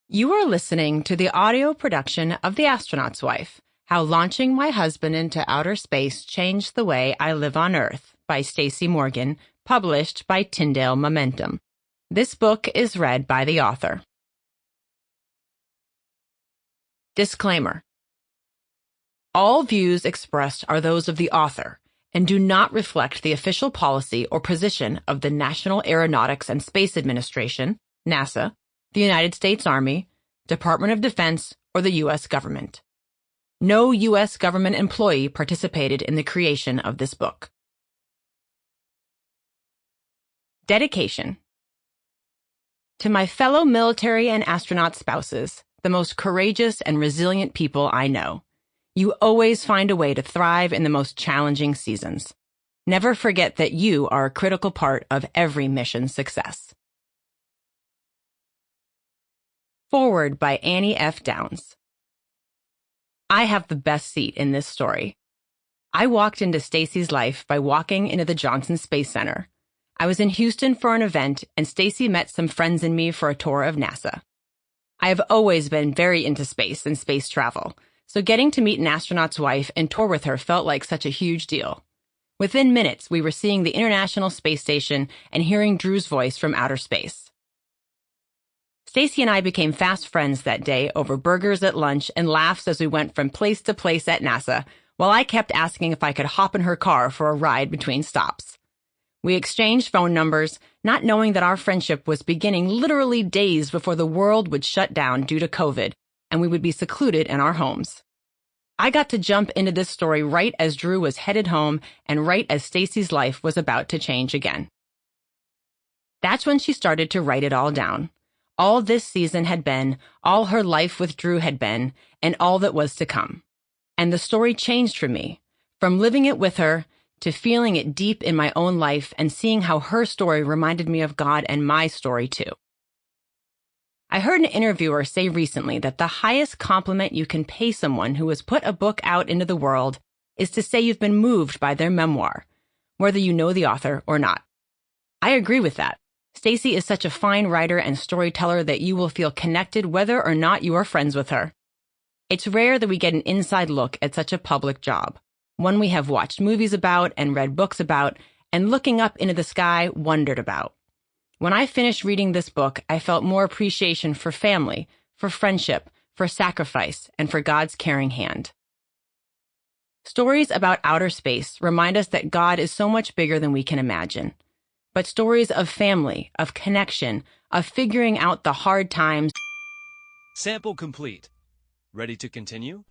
You are listening to the audio production of The Astronaut's Wife, How Launching My Husband into Outer Space Changed the Way I Live on Earth by Stacey Morgan, published by Tyndale Momentum. This book is read by the author. Disclaimer. All views expressed are those of the author and do not reflect the official policy or position of the National Aeronautics and Space Administration, NASA, the United States Army, Department of Defense, or the U.S. government. No U.S. government employee participated in the creation of this book. Dedication. To my fellow military and astronaut spouses, the most courageous and resilient people I know, you always find a way to thrive in the most challenging seasons. Never forget that you are a critical part of every mission's success. Forward by Annie F. Downs. I have the best seat in this story. I walked into Stacey's life by walking into the Johnson Space Center. I was in Houston for an event, and Stacey met some friends and me for a tour of NASA. I have always been very into space and space travel, so getting to meet an astronaut's wife and tour with her felt like such a huge deal. Within minutes, we were seeing the International Space Station and hearing Drew's voice from outer space. Stacey and I became fast friends that day over burgers at lunch and laughs as we went from place to place at NASA, while I kept asking if I could hop in her car for a ride between stops. We exchanged phone numbers, not knowing that our friendship was beginning literally days before the world would shut down due to COVID, and we would be secluded in our homes. I got to jump into this story right as Drew was headed home and right as Stacey's life was about to change again. That's when she started to write it all down. All this season had been, all her life with Drew had been, and all that was to come. And the story changed for me, from living it with her to feeling it deep in my own life and seeing how her story reminded me of God and my story too. I heard an interviewer say recently that the highest compliment you can pay someone who has put a book out into the world is to say you've been moved by their memoir, whether you know the author or not. I agree with that. Stacey is such a fine writer and storyteller that you will feel connected whether or not you are friends with her. It's rare that we get an inside look at such a public job, one we have watched movies about and read books about, and looking up into the sky wondered about. When I finished reading this book, I felt more appreciation for family, for friendship, for sacrifice, and for God's caring hand. Stories about outer space remind us that God is so much bigger than we can imagine. But stories of family, of connection, of figuring out the hard times. Sample complete. Ready to continue?